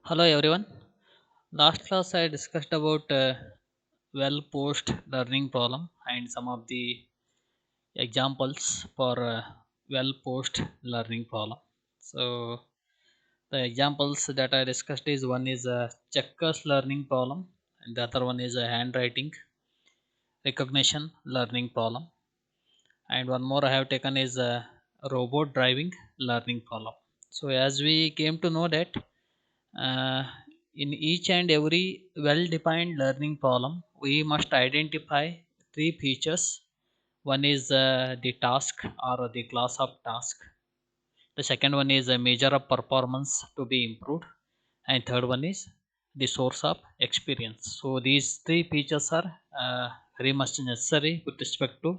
Hello everyone. Last class I discussed about well post learning problem and some of the examples for well post learning problem. So the examples that I discussed is one is a checkers learning problem and the other one is a handwriting recognition learning problem and one more I have taken is a robot driving learning problem. So as we came to know that uh, in each and every well defined learning problem, we must identify three features. One is the task or the class of task. The second one is a measure of performance to be improved. And third one is the source of experience. So these three features are very much necessary with respect to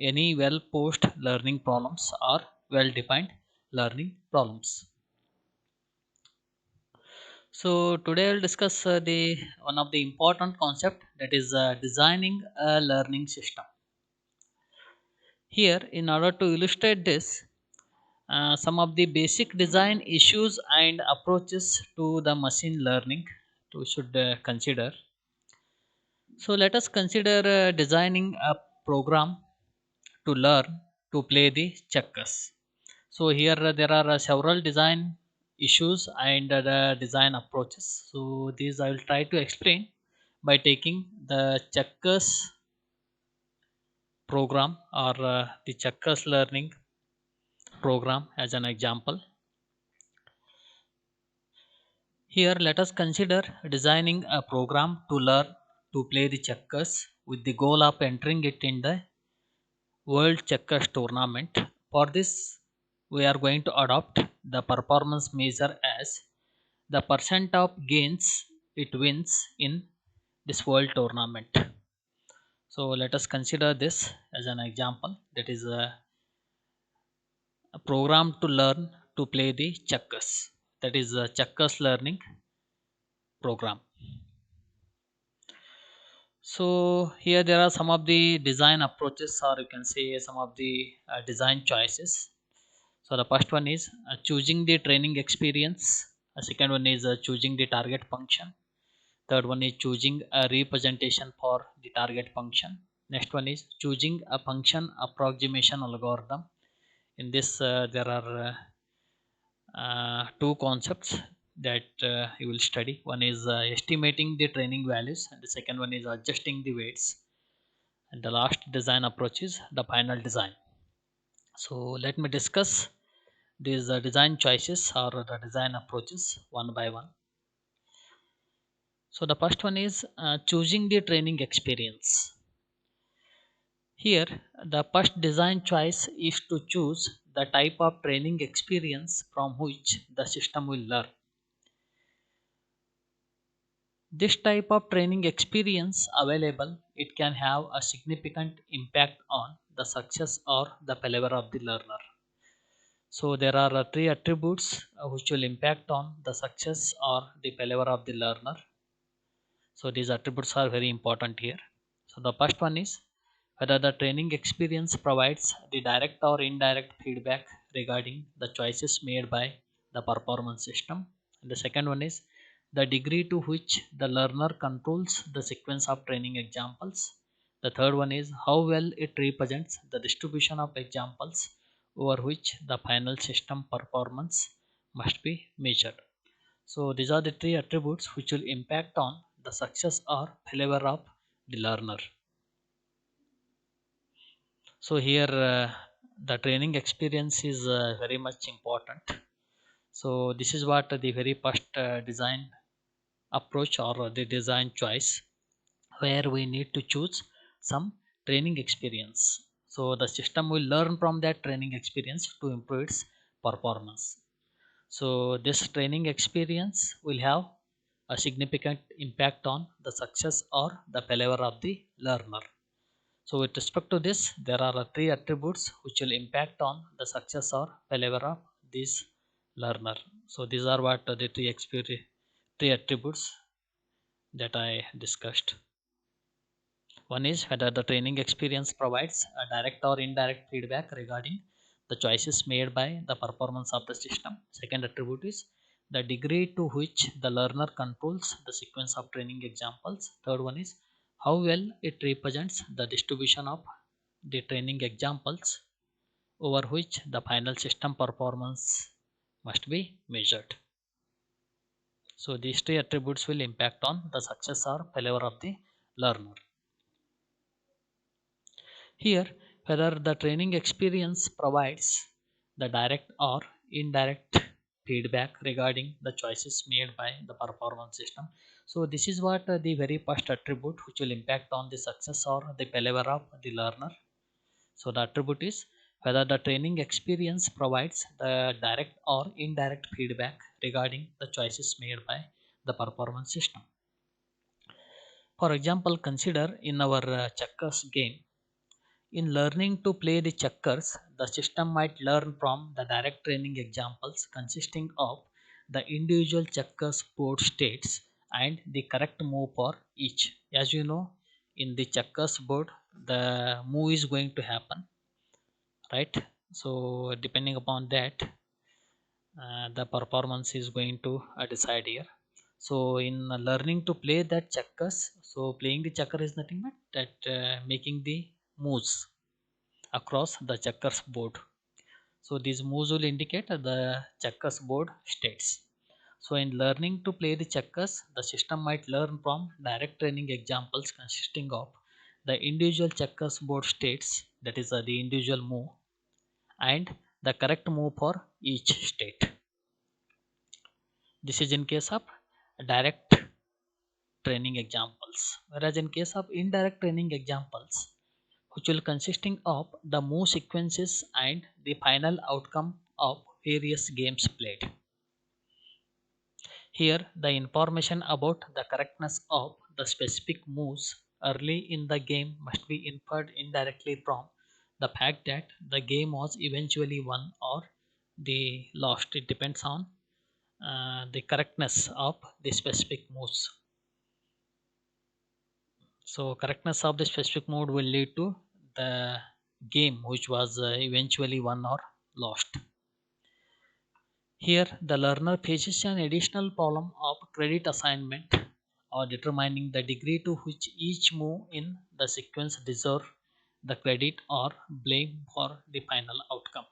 any well posed learning problems or well defined learning problems. So today I'll discuss the one of the important concept that is designing a learning system. Here, in order to illustrate this, some of the basic design issues and approaches to the machine learning to should consider. So let us consider designing a program to learn to play the checkers. So here there are several design issues and the design approaches. So these I will try to explain by taking the checkers program or the checkers learning program as an example. Here let us consider designing a program to learn to play the checkers with the goal of entering it in the World Checkers Tournament. For this, we are going to adopt the performance measure as the percent of gains it wins in this world tournament. So let us consider this as an example. That is a program to learn to play the checkers. That is a checkers learning program. So here there are some of the design approaches, or you can say some of the design choices. So the first one is choosing the training experience. The second one is choosing the target function. Third one is choosing a representation for the target function. Next one is choosing a function approximation algorithm. In this, there are two concepts that you will study. One is estimating the training values, and the second one is adjusting the weights. And the last design approach is the final design. So let me discuss these design choices or the design approaches one by one. So the first one is choosing the training experience. Here, the first design choice is to choose the type of training experience from which the system will learn. This type of training experience available, it can have a significant impact on the success or the failure of the learner. So there are three attributes which will impact on the success or the failure of the learner. So these attributes are very important here. So the first one is whether the training experience provides the direct or indirect feedback regarding the choices made by the performance system. And the second one is the degree to which the learner controls the sequence of training examples. The third one is how well it represents the distribution of examples over which the final system performance must be measured. So these are the three attributes which will impact on the success or failure of the learner. So here the training experience is very much important. So this is what the very first design approach or the design choice where we need to choose some training experience. So the system will learn from that training experience to improve its performance. So this training experience will have a significant impact on the success or the failure of the learner. So with respect to this, there are three attributes which will impact on the success or failure of this learner. So these are what the three attributes that I discussed. One is whether the training experience provides a direct or indirect feedback regarding the choices made by the performance of the system. Second attribute is the degree to which the learner controls the sequence of training examples. Third one is how well it represents the distribution of the training examples over which the final system performance must be measured. So these three attributes will impact on the success or failure of the learner. Here, whether the training experience provides the direct or indirect feedback regarding the choices made by the performance system. So this is what the very first attribute which will impact on the success or the failure of the learner. So the attribute is whether the training experience provides the direct or indirect feedback regarding the choices made by the performance system. For example, consider in our checkers game. In learning to play the checkers, the system might learn from the direct training examples consisting of the individual checkers board states and the correct move for each. As you know, in the checkers board, the move is going to happen, right? So, depending upon that, the performance is going to decide here. So in learning to play that checkers, so playing the checker is nothing but that making the moves across the checkers board. So these moves will indicate the checkers board states. So in learning to play the checkers, the system might learn from direct training examples consisting of the individual checkers board states, that is the individual move, and the correct move for each state. This is in case of direct training examples. Whereas in case of indirect training examples, which will consisting of the move sequences and the final outcome of various games played. Here, the information about the correctness of the specific moves early in the game must be inferred indirectly from the fact that the game was eventually won or the lost. It depends on the correctness of the specific moves. So correctness of the specific mode will lead to the game which was eventually won or lost. Here the learner faces an additional problem of credit assignment or determining the degree to which each move in the sequence deserve the credit or blame for the final outcome.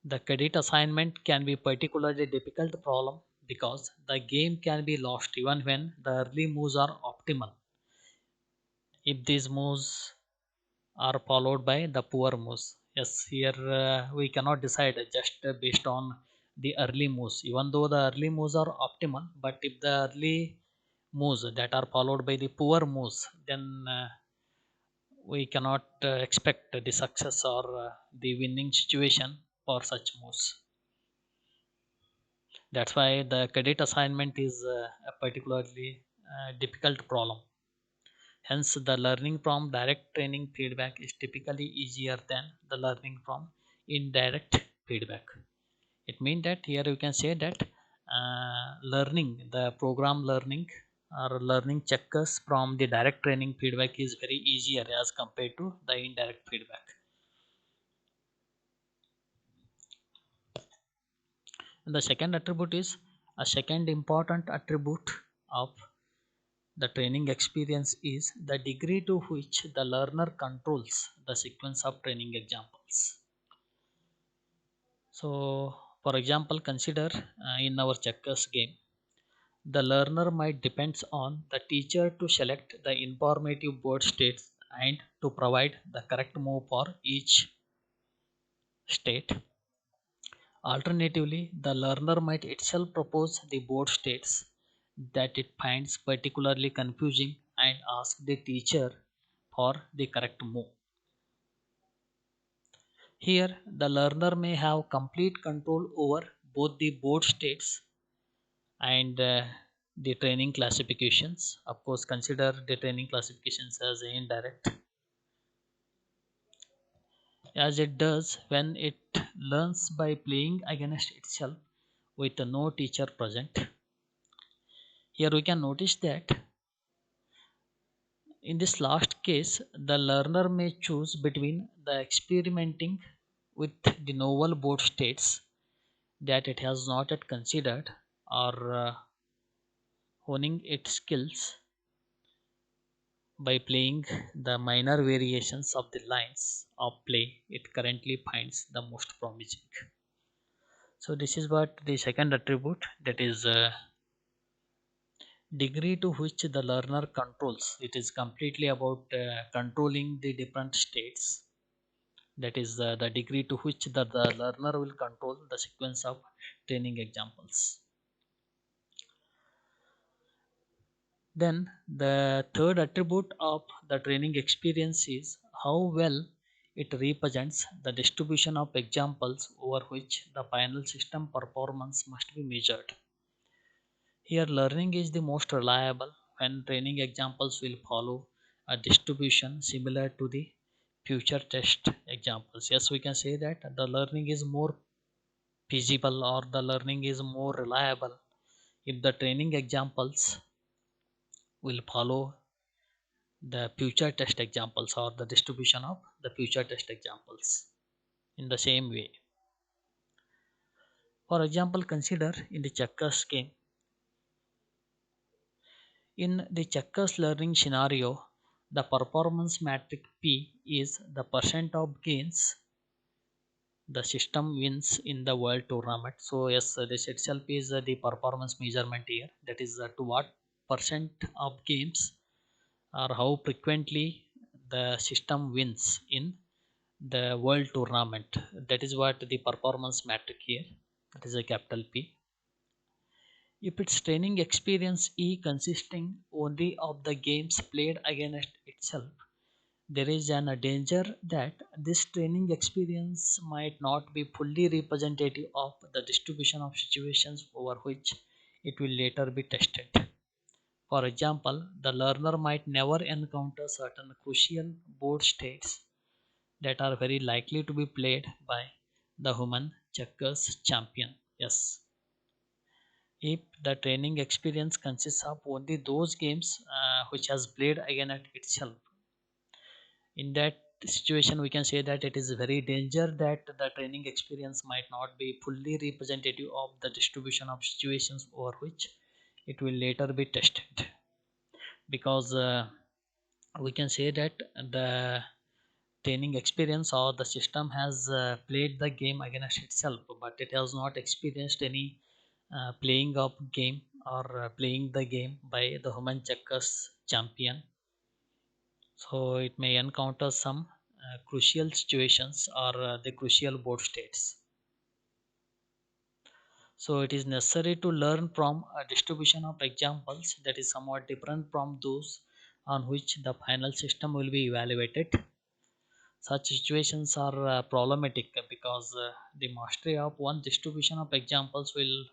The credit assignment can be particularly difficult problem because the game can be lost even when the early moves are optimal if these moves are followed by the poor moves. Yes, here we cannot decide just based on the early moves. Even though the early moves are optimal, but if the early moves that are followed by the poor moves, then we cannot expect the success or the winning situation for such moves. That's why the credit assignment is a particularly difficult problem. Hence, the learning from direct training feedback is typically easier than the learning from indirect feedback. It means that here you can say that learning, the program learning or learning checkers from the direct training feedback is very easier as compared to the indirect feedback. And the second attribute is a second important attribute of the training experience is the degree to which the learner controls the sequence of training examples. So, for example, consider in our checkers game, the learner might depends on the teacher to select the informative board states and to provide the correct move for each state. Alternatively, the learner might itself propose the board states that it finds particularly confusing and ask the teacher for the correct move. Here, the learner may have complete control over both the board states and the training classifications. Of course, consider the training classifications as indirect, as it does when it learns by playing against itself with no teacher present. Here we can notice that in this last case, the learner may choose between the experimenting with the novel board states that it has not yet considered or honing its skills by playing the minor variations of the lines of play it currently finds the most promising. So this is what the second attribute, that is degree to which the learner controls. It is completely about controlling the different states. That is the degree to which the learner will control the sequence of training examples. Then the third attribute of the training experience is how well it represents the distribution of examples over which the final system performance must be measured. Here, learning is the most reliable when training examples will follow a distribution similar to the future test examples. Yes, we can say that the learning is more feasible or the learning is more reliable if the training examples will follow the future test examples or the distribution of the future test examples in the same way. For example, consider in the checkers game. In the checkers learning scenario, the performance metric P is the percent of gains the system wins in the world tournament. So yes, this itself is the performance measurement here. That is to what percent of games or how frequently the system wins in the world tournament. That is what the performance metric here. That is a capital P. If its training experience E consisting only of the games played against itself, there is an a danger that this training experience might not be fully representative of the distribution of situations over which it will later be tested. For example, the learner might never encounter certain crucial board states that are very likely to be played by the human checkers champion. Yes, if the training experience consists of only those games which has played against itself, in that situation we can say that it is very danger that the training experience might not be fully representative of the distribution of situations over which it will later be tested, because we can say that the training experience or the system has played the game against itself, but it has not experienced any playing of game or playing the game by the human checkers champion. So it may encounter some crucial situations or the crucial board states. So it is necessary to learn from a distribution of examples that is somewhat different from those on which the final system will be evaluated. Such situations are problematic because the mastery of one distribution of examples will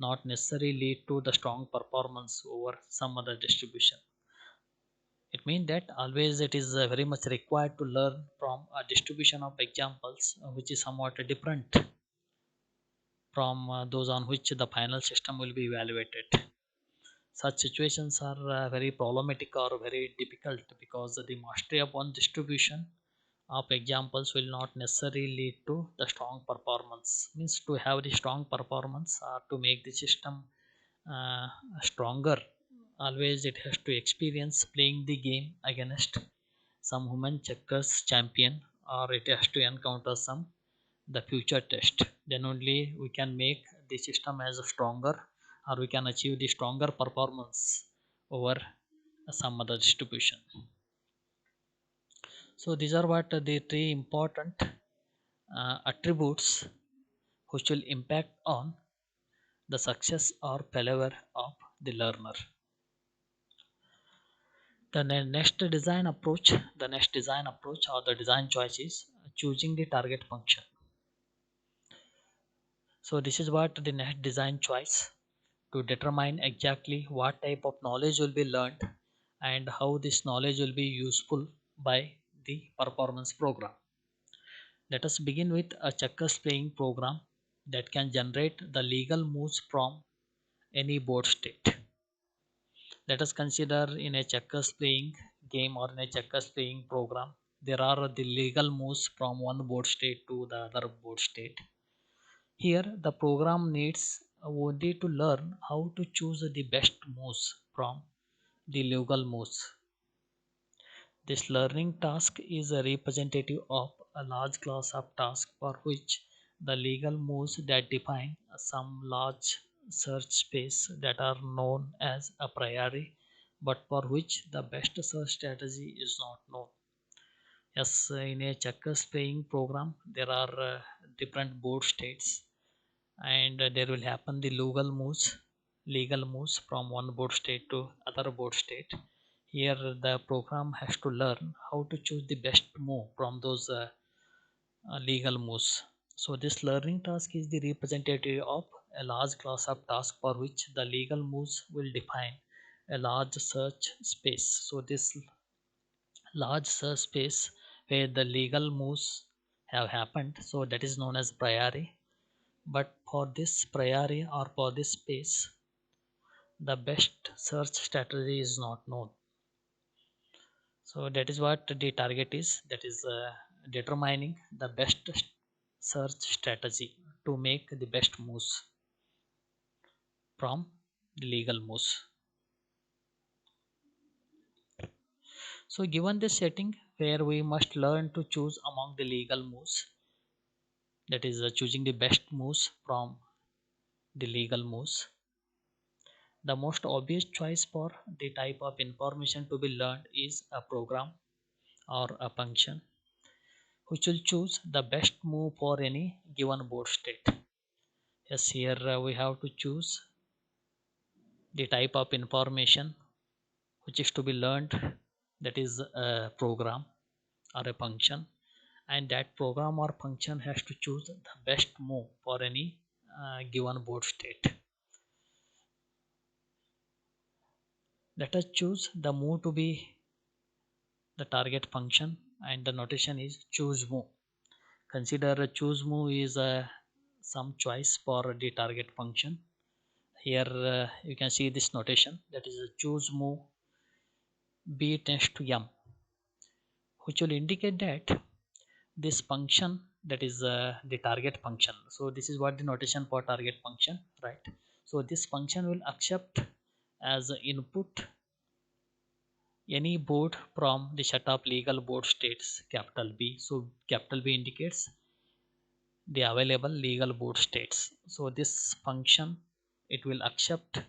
not necessarily lead to the strong performance over some other distribution. It means that always it is very much required to learn from a distribution of examples which is somewhat different from those on which the final system will be evaluated. Such situations are very problematic or very difficult because the mastery of one distribution of examples will not necessarily lead to the strong performance. Means to have the strong performance or to make the system uh, stronger, always it has to experience playing the game against some human checkers champion, or it has to encounter some the future test. Then only we can make the system as stronger, or we can achieve the stronger performance over some other distribution. So these are what the three important attributes which will impact on the success or failure of the learner. The next design approach or the design choice is choosing the target function. So this is what the next design choice, to determine exactly what type of knowledge will be learned and how this knowledge will be useful by the performance program. Let us begin with a checkers playing program that can generate the legal moves from any board state. Let us consider in a checkers playing game or in a checkers playing program, there are the legal moves from one board state to the other board state. Here, the program needs only to learn how to choose the best moves from the legal moves. This learning task is a representative of a large class of tasks for which the legal moves that define some large search space that are known as a priori, but for which the best search strategy is not known. Yes, in a checkers playing program, there are different board states, and there will happen the legal moves from one board state to other board state. Here the program has to learn how to choose the best move from those legal moves. So this learning task is the representative of a large class of tasks for which the legal moves will define a large search space. So this large search space where the legal moves have happened, so that is known as priori. But for this priori or for this space, the best search strategy is not known. So that is what the target is, that is determining the best search strategy to make the best moves from the legal moves. So given this setting where we must learn to choose among the legal moves, that is choosing the best moves from the legal moves, the most obvious choice for the type of information to be learned is a program or a function which will choose the best move for any given board state. Yes, here we have to choose the type of information which is to be learned, that is a program or a function, and that program or function has to choose the best move for any given board state. Let us choose the move to be the target function, and the notation is choose move. Consider choose move is some choice for the target function. Here you can see this notation, that is choose move b tends to m, which will indicate that this function, that is the target function. So this is what the notation for target function, right? So this function will accept as input any board from the set of legal board states capital B. So capital B indicates the available legal board states. So this function, it will accept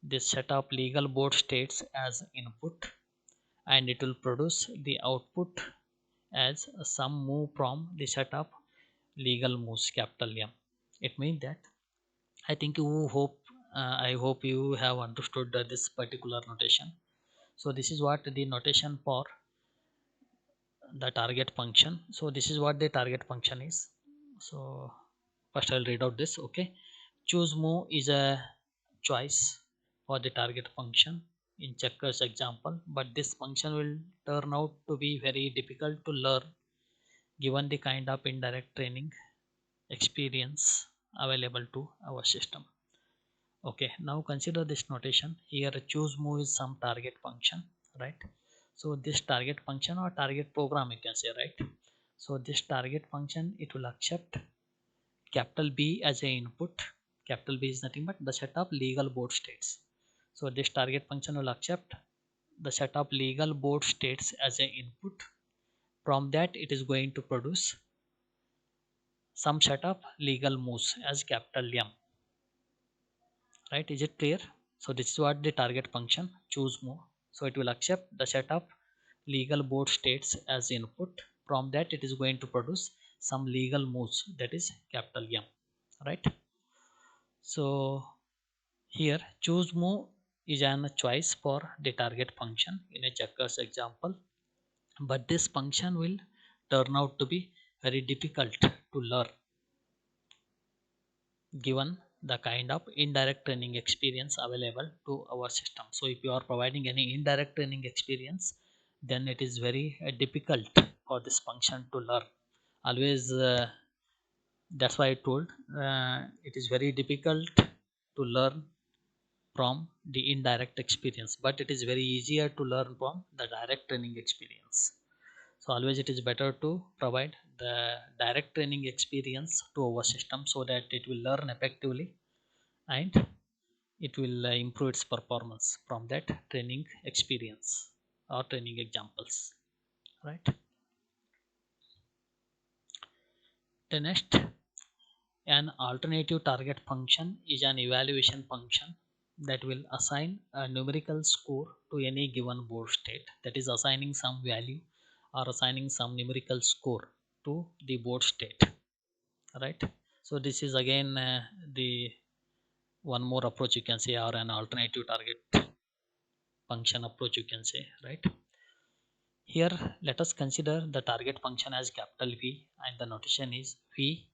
this set of legal board states as input, and it will produce the output as some move from the set of legal moves capital M. It means that I hope you have understood this particular notation. So this is what the notation for the target function. So this is what the target function is. So first I'll read out this. Okay, choose move is a choice for the target function in checkers example, but this function will turn out to be very difficult to learn given the kind of indirect training experience available to our system. Okay, now consider this notation. Here choose move is some target function, right? So this target function or target program you can say, right? So this target function, it will accept capital B as a input. Capital B is nothing but the set of legal board states. So this target function will accept the set of legal board states as a input. From that it is going to produce some set of legal moves as capital M, right? Is it clear? So this is what the target function choose move. So it will accept the set of legal board states as input. From that it is going to produce some legal moves, that is capital M, right? So here choose move is an choice for the target function in a checkers example, but this function will turn out to be very difficult to learn given the kind of indirect training experience available to our system. So if you are providing any indirect training experience, then it is very difficult for this function to learn. Always that's why I told it is very difficult to learn from the indirect experience, but it is very easier to learn from the direct training experience. So always it is better to provide the direct training experience to our system so that it will learn effectively and it will improve its performance from that training experience or training examples, right? The next, an alternative target function is an evaluation function that will assign a numerical score to any given board state, that is assigning some value or assigning some numerical score to the board state, right? So this is again the one more approach you can say, or an alternative target function approach you can say, right? Here let us consider the target function as capital V and the notation is V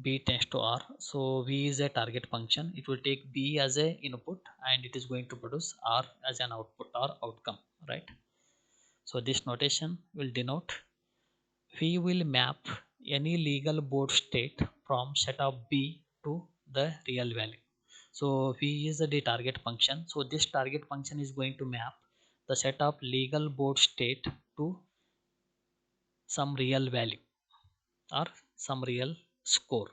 B tends to R. So V is a target function. It will take B as a input and it is going to produce R as an output or outcome, right? So this notation will denote V will map any legal board state from set of B to the real value. So V is the target function. So this target function is going to map the set of legal board state to some real value or some real score.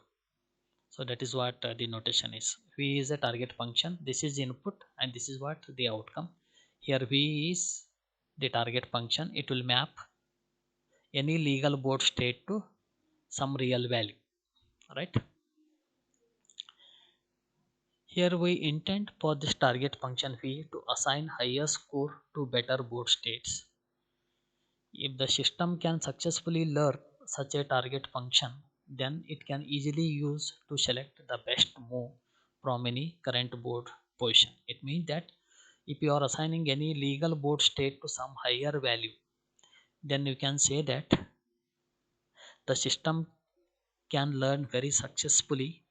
So that is what the notation is. V is a target function. This is input and this is what the outcome. Here V is the target function. It will map any legal board state to some real value, right? Here we intend for this target function V to assign higher score to better board states. If the system can successfully learn such a target function, then it can easily use to select the best move from any current board position. It means that if you are assigning any legal board state to some higher value, then you can say that the system can learn very successfully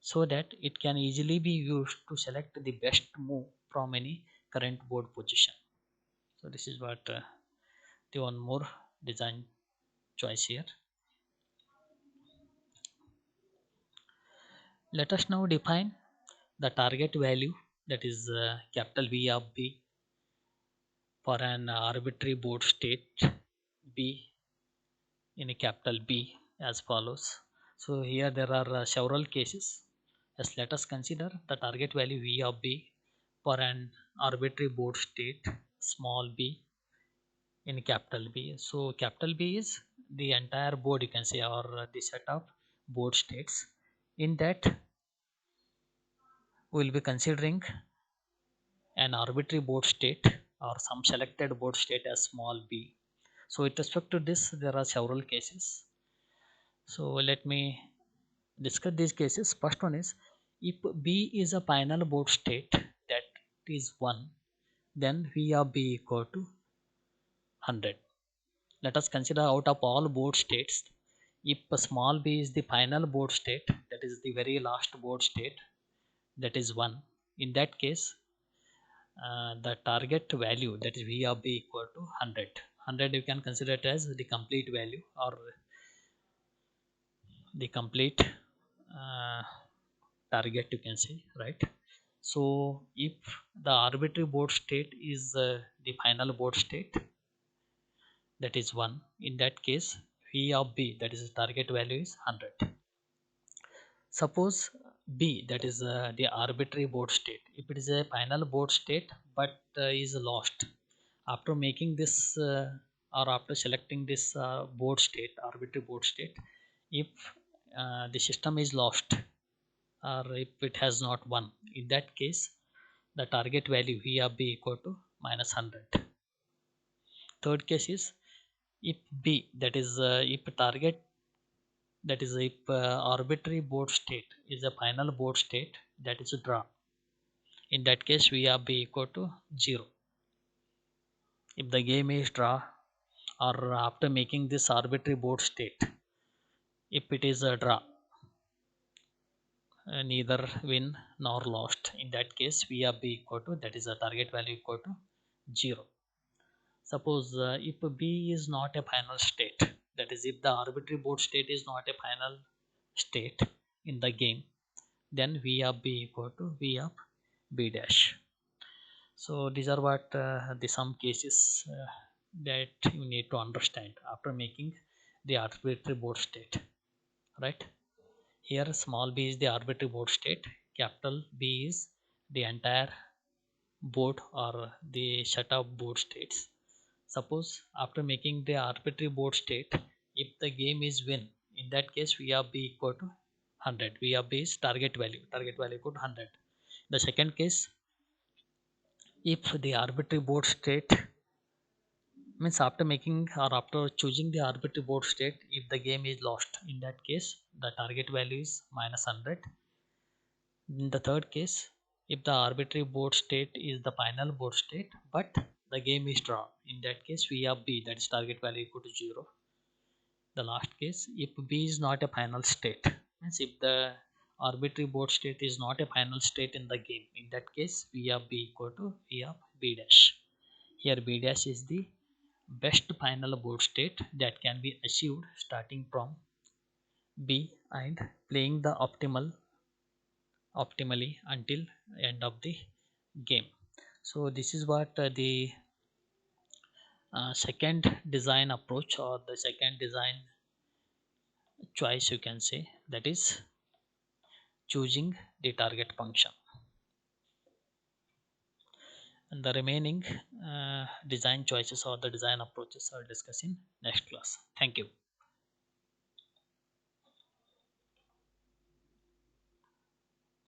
so that it can easily be used to select the best move from any current board position. So this is what the one more design choice here. Let us now define the target value, that is capital V of B, for an arbitrary board state B in a capital B as follows. So here there are several cases. Yes, let us consider the target value V of B for an arbitrary board state small b in capital B. So capital B is the entire board you can say, or the set of board states. In that we will be considering an arbitrary board state or some selected board state as small b. So with respect to this, there are several cases. So let me discuss these cases. First one is, if B is a final board state that is 1, then V of B equal to 100. Let us consider out of all board states, if a small b is the final board state, that is the very last board state, that is 1. In that case, the target value, that is V of B equal to 100. 100 you can consider it as the complete value or the complete uh, target you can say, right? So if the arbitrary board state is the final board state, that is 1, in that case V of B, that is the target value, is 100. Suppose B, that is the arbitrary board state, if it is a final board state but is lost after making this or after selecting this board state, arbitrary board state, if the system is lost or if it has not won, in that case the target value V of B equal to minus 100. Third case is, if B, that is if target, that is if arbitrary board state is a final board state that is a draw, in that case V of B equal to 0. If the game is draw or after making this arbitrary board state, if it is a draw, neither win nor lost, in that case V of B equal to, that is a target value, equal to 0. Suppose if B is not a final state, that is if the arbitrary board state is not a final state in the game, then V of B equal to V of B dash. So these are what the some cases that you need to understand after making the arbitrary board state, right? Here small b is the arbitrary board state, capital B is the entire board or the set of board states. Suppose after making the arbitrary board state, if the game is win, in that case we have b equal to 100. We have b is target value equal to 100. The second case, if the arbitrary board state means after making or after choosing the arbitrary board state, if the game is lost, in that case the target value is minus 100. In the third case, if the arbitrary board state is the final board state but the game is drawn, in that case we have b, that is target value equal to 0. The last case, if b is not a final state, means if the arbitrary board state is not a final state in the game, in that case we have b equal to v of b dash. Here b dash is the best final board state that can be achieved starting from b and playing the optimally until end of the game. So this is what the second design approach or the second design choice you can say, that is choosing the target function. And the remaining design choices or the design approaches are discussed in next class. Thank you.